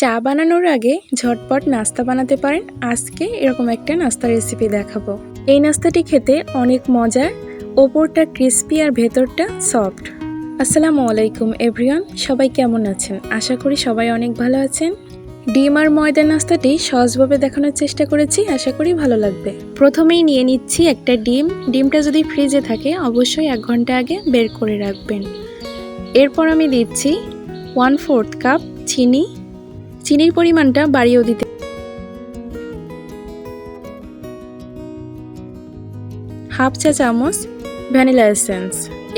চা বানানোর আগে ঝটপট নাস্তা বানাতে পারেন। আজকে এরকম একটা নাস্তা রেসিপি দেখাবো। এই নাস্তাটি খেতে অনেক মজার, ওপরটা ক্রিস্পি আর ভেতরটা সফট। আসসালামু আলাইকুম এভরিওয়ান, সবাই কেমন আছেন? আশা করি সবাই অনেক ভালো আছেন। ডিম আর ময়দার নাস্তাটি সহজভাবে দেখানোর চেষ্টা করেছি, আশা করি ভালো লাগবে। প্রথমেই নিয়ে নিচ্ছি একটা ডিম। ডিমটা যদি ফ্রিজে থাকে অবশ্যই 1 ঘন্টা আগে বের করে রাখবেন। এরপর আমি দিচ্ছি 1/4 কাপ চিনি। চিনির পরিমাণটা বাড়িয়েও দিতে, হাফ চা চামচ ভ্যানিলা এসেন্স।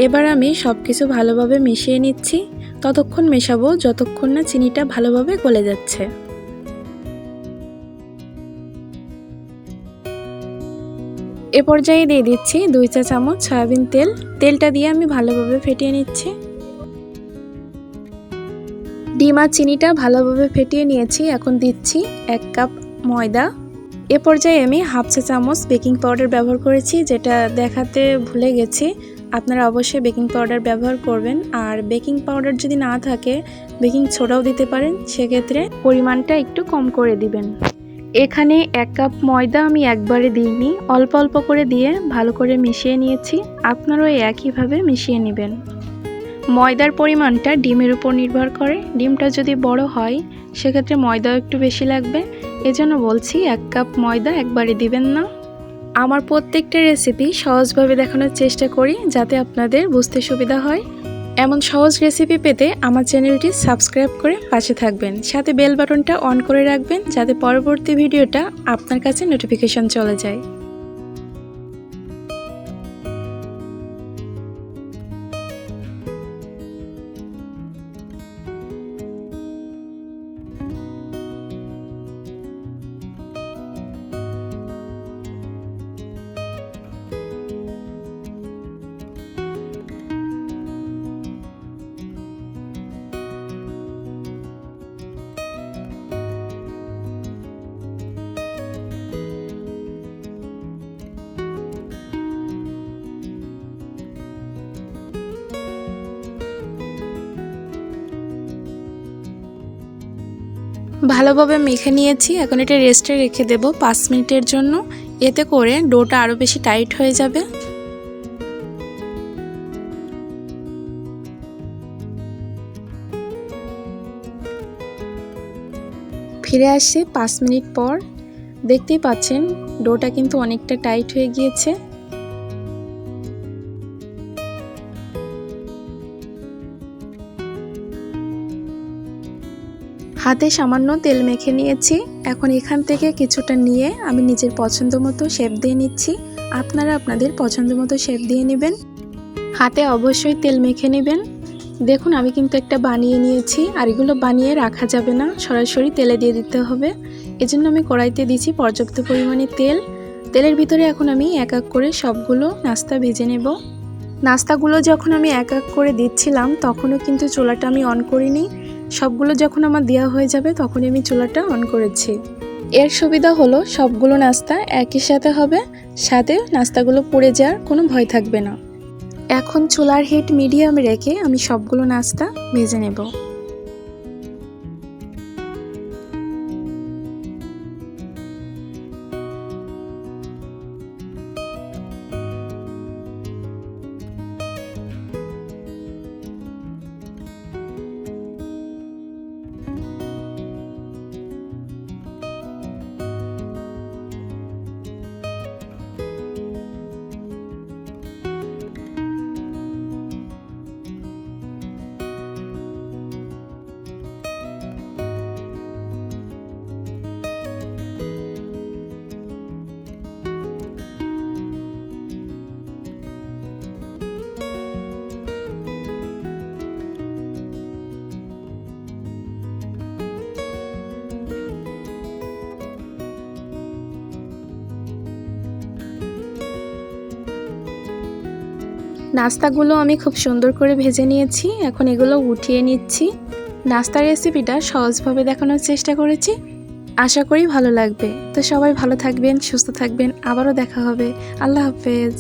এবার আমি সব কিছু ভালোভাবে মিশিয়ে নিচ্ছি। ততক্ষণ মেশাবো যতক্ষণ না চিনিটা ভালোভাবে গলে যাচ্ছে। এ পর্যায়ে দিয়ে দিচ্ছি 2 চা চামচ সয়াবিন তেল। তেলটা দিয়ে আমি ভালোভাবে ফেটিয়ে নিচ্ছি। ডিম আর চিনিটা ভালোভাবে ফেটিয়ে নিয়েছি। এখন দিচ্ছি 1 কাপ ময়দা। এ পর্যায়ে আমি হাফ চা চামচ বেকিং পাউডার ব্যবহার করেছি, যেটা দেখাতে ভুলে গেছি। আপনারা অবশ্যই বেকিং পাউডার ব্যবহার করবেন, আর বেকিং পাউডার যদি না থাকে বেকিং সোডাও দিতে পারেন, সেক্ষেত্রে পরিমাণটা একটু কম করে দিবেন। এখানে 1 কাপ ময়দা আমি একবারে দিইনি, অল্প অল্প করে দিয়ে ভালো করে মিশিয়ে নিয়েছি। আপনারাও একইভাবে মিশিয়ে নেবেন। ময়দার পরিমাণটা ডিমের উপর নির্ভর করে। ডিমটা যদি বড় হয় সেক্ষেত্রে ময়দাও একটু বেশি লাগবে, এজন্য বলছি 1 কাপ ময়দা একবারে দিবেন না। আমার প্রত্যেকটা রেসিপি সহজভাবে দেখানোর চেষ্টা করি যাতে আপনাদের বুঝতে সুবিধা হয়। এমন সহজ রেসিপি পেতে আমার চ্যানেলটি সাবস্ক্রাইব করে পাশে থাকবেন, সাথে বেল বাটনটা অন করে রাখবেন যাতে পরবর্তী ভিডিওটা আপনার কাছে নোটিফিকেশন চলে যায়। ভালোভাবে মেখে নিয়েছি। এখন এটা রেস্টে রেখে দেব 5 মিনিটের জন্য। এতে করে ডোটা আরও বেশি টাইট হয়ে যাবে। ফিরে আসছি 5 মিনিট পর। দেখতেই পাচ্ছেন ডোটা কিন্তু অনেকটা টাইট হয়ে গিয়েছে। হাতে সামান্য তেল মেখে নিয়েছি। এখন এখান থেকে কিছুটা নিয়ে আমি নিজের পছন্দ মতো শেপ দিয়ে নিচ্ছি। আপনারা আপনাদের পছন্দ মতো শেপ দিয়ে নেবেন। হাতে অবশ্যই তেল মেখে নেবেন। দেখুন আমি কিন্তু একটা বানিয়ে নিয়েছি, আর এগুলো বানিয়ে রাখা যাবে না, সরাসরি তেলে দিয়ে দিতে হবে। এজন্য আমি কড়াইতে দিচ্ছি পর্যাপ্ত পরিমাণে তেল। তেলের ভিতরে এখন আমি এক এক করে সবগুলো নাস্তা ভেজে নেব। নাস্তাগুলো যখন আমি এক এক করে দিচ্ছিলাম তখনও কিন্তু চুলাটা আমি অন করিনি। সবগুলো যখন আমার দেওয়া হয়ে যাবে তখনই আমি চুলাটা অন করেছি। এর সুবিধা হলো সবগুলো নাস্তা একই সাথে হবে, সাথে নাস্তাগুলো পুড়ে যাওয়ার কোনো ভয় থাকবে না। এখন চুলার হিট মিডিয়ামে রেখে আমি সবগুলো নাস্তা ভেজে নেব। নাস্তাগুলো আমি খুব সুন্দর করে ভেজে নিয়েছি। এখন এগুলো উঠিয়ে নিচ্ছি। নাস্তার রেসিপিটা সহজভাবে দেখানোর চেষ্টা করেছি, আশা করি ভালো লাগবে। তো সবাই ভালো থাকবেন, সুস্থ থাকবেন, আবারও দেখা হবে। আল্লাহ হাফেজ।